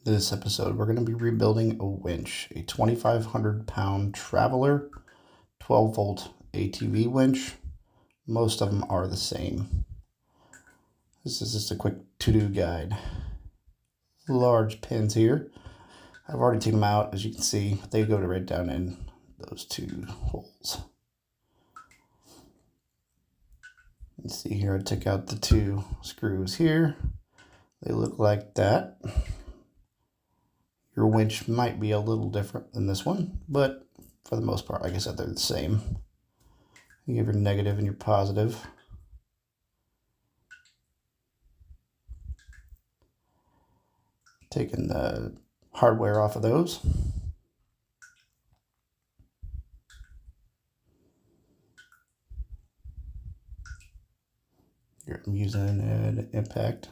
This episode, we're going to be rebuilding a winch, a 2,500-pound Traveler 12-volt ATV winch. Most of them are the same. This is just a quick to-do guide. Large pins here. I've already taken them out, as you can see. They go right down in those two holes. You see here, I took out the two screws here. They look like that. Your winch might be a little different than this one, but for the most part, like I said, they're the same. You have your negative and your positive. Taking the hardware off of those. Here I'm using an impact.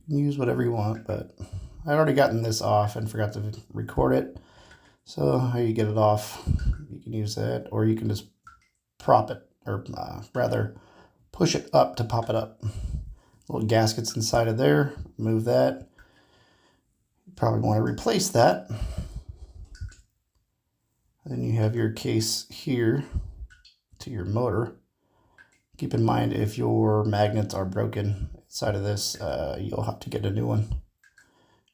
You can use whatever you want, but I already gotten this off and forgot to record it. So how you get it off, you can use that, or you can just prop it, or rather push it up to pop it up. Little gaskets inside of there, remove that. You probably want to replace that. Then you have your case here to your motor. Keep in mind, if your magnets are broken inside of this, you'll have to get a new one.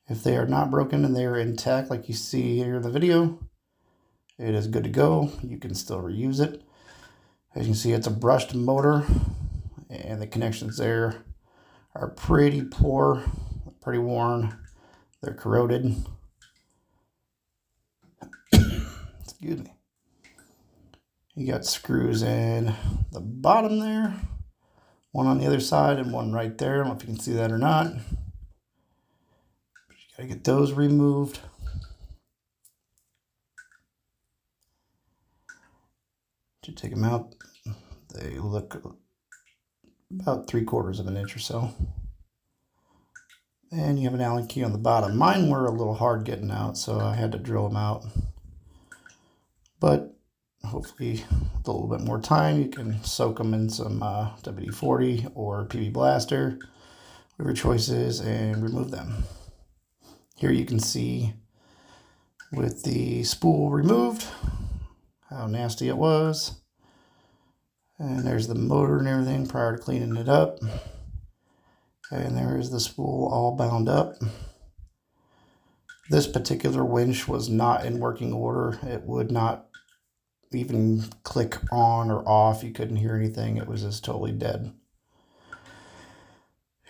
If they are not broken and they are intact, like you see here in the video, it is good to go. You can still reuse it. As you can see, it's a brushed motor, and the connections there are pretty poor, pretty worn. They're corroded. Excuse me. You got screws in the bottom there, one on the other side and one right there. I don't know if you can see that or not. You gotta get those removed. To take them out, they look about 3/4 of an inch or so. And you have an Allen key on the bottom. Mine were a little hard getting out, so I had to drill them out. But hopefully with a little bit more time, you can soak them in some WD-40 or PB Blaster, whatever your choice is, and remove them. Here you can see with the spool removed how nasty it was. And there's the motor and everything prior to cleaning it up. And there is the spool all bound up. This particular winch was not in working order. It would not even click on or off. You couldn't hear anything. It was just totally dead.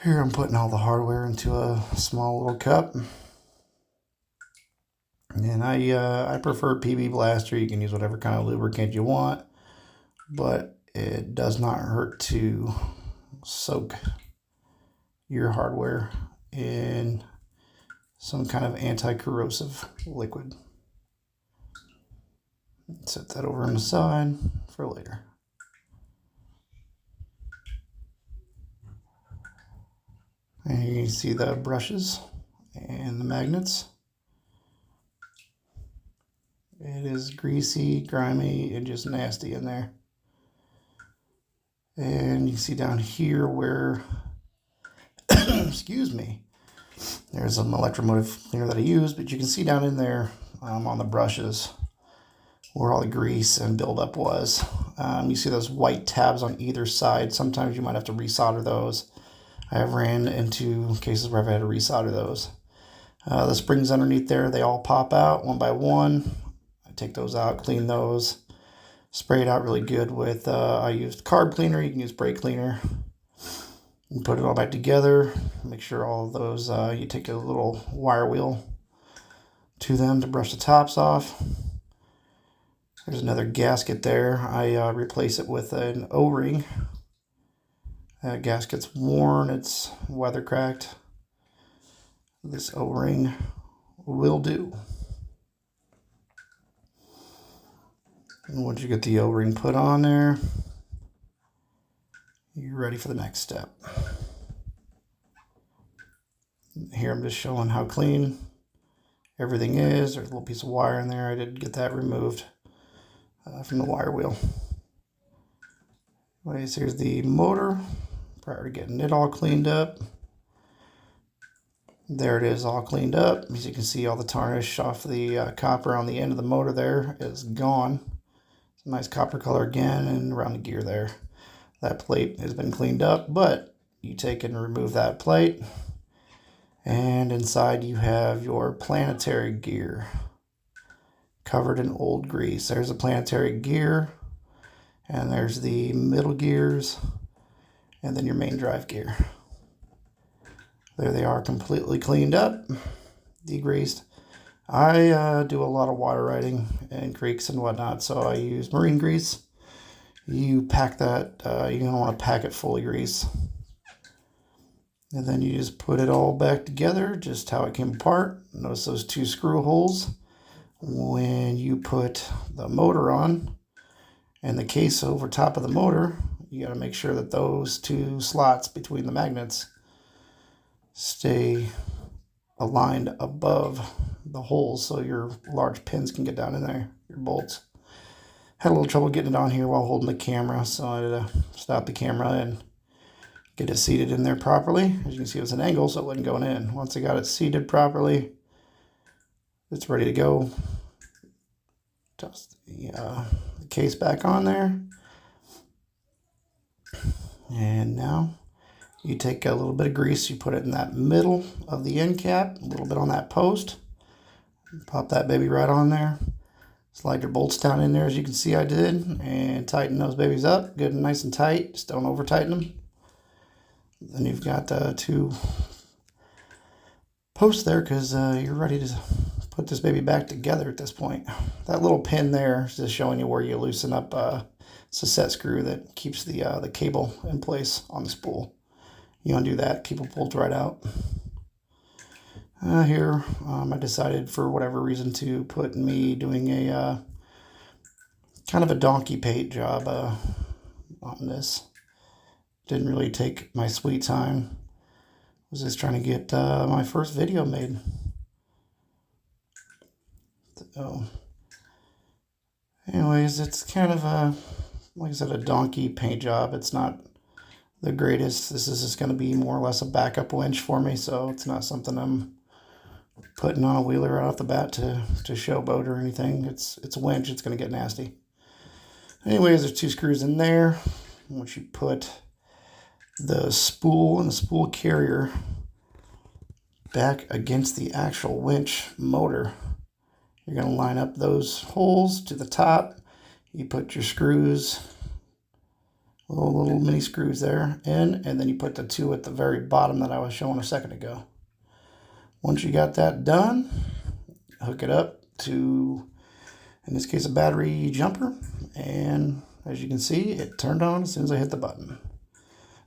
Here I'm putting all the hardware into a small little cup. And I prefer PB Blaster. You can use whatever kind of lubricant you want, but it does not hurt to soak your hardware in some kind of anti-corrosive liquid. Set that over on the side for later. And you can see the brushes and the magnets. It is greasy, grimy, and just nasty in there. And you can see down here where, excuse me, there's an electromotive cleaner that I use, but you can see down in there on the brushes where all the grease and buildup was. You see those white tabs on either side. Sometimes you might have to resolder those. I have ran into cases where I've had to resolder those. The springs underneath there, they all pop out one by one. I take those out, clean those, spray it out really good with, I used carb cleaner. You can use brake cleaner. And put it all back together. Make sure all of those, you take a little wire wheel to them to brush the tops off. There's another gasket there. I replace it with an O-ring. Gasket's worn, it's weather cracked. This O-ring will do. And once you get the O-ring put on there, you're ready for the next step. Here I'm just showing how clean everything is. There's a little piece of wire in there. I did get that removed from the wire wheel. Anyways, here's the motor prior to getting it all cleaned up. There it is, all cleaned up. As you can see, all the tarnish off the copper on the end of the motor there is gone. It's a nice copper color again, and around the gear there. That plate has been cleaned up, but you take and remove that plate, and inside you have your planetary gear covered in old grease. There's a planetary gear, and there's the middle gears, and then your main drive gear. There they are, completely cleaned up, degreased. I do a lot of water riding in creeks and whatnot, so I use marine grease. You pack that, you're going to want to pack it full of grease. And then you just put it all back together, just how it came apart. Notice those 2 screw holes. When you put the motor on and the case over top of the motor, you got to make sure that those 2 slots between the magnets stay aligned above the holes so your large pins can get down in there, your bolts. Had a little trouble getting it on here while holding the camera, so I had to stop the camera and get it seated in there properly. As you can see, it was an angle, so it wasn't going in. Once I got it seated properly, it's ready to go. Toss the case back on there. And now you take a little bit of grease, you put it in that middle of the end cap, a little bit on that post. Pop that baby right on there. Slide your bolts down in there as you can see I did, and tighten those babies up good and nice and tight. Just don't over tighten them. Then you've got 2 posts there because you're ready to put this baby back together at this point. That little pin there is just showing you where you loosen up. It's a set screw that keeps the cable in place on the spool. You undo that, cable pulls right out. Here, I decided for whatever reason to put me doing a kind of a donkey paint job on this. Didn't really take my sweet time. Was just trying to get my first video made. So, anyways, it's kind of like I said, a donkey paint job. It's not the greatest. This is just going to be more or less a backup winch for me, so it's not something I'm putting on a wheeler right off the bat to showboat or anything. It's a winch. It's going to get nasty. Anyways, there's 2 screws in there. Once you put the spool and the spool carrier back against the actual winch motor, you're going to line up those holes to the top. You put your screws, little mini screws there in, and then you put the 2 at the very bottom that I was showing a second ago. Once you got that done, hook it up to, in this case, a battery jumper, and as you can see, it turned on as soon as I hit the button.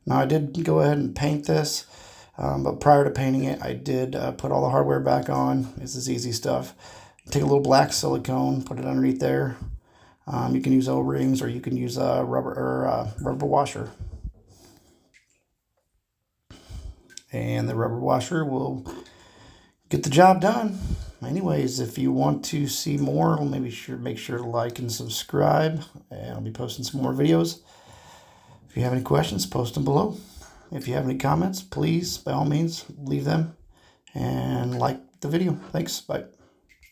Now I did go ahead and paint this, but prior to painting it, I did put all the hardware back on. This is easy stuff. Take a little black silicone, put it underneath there. You can use O-rings, or you can use a rubber washer. And the rubber washer will get the job done. Anyways, if you want to see more, make sure to like and subscribe. And I'll be posting some more videos. If you have any questions, post them below. If you have any comments, please, by all means, leave them. And like the video. Thanks. Bye.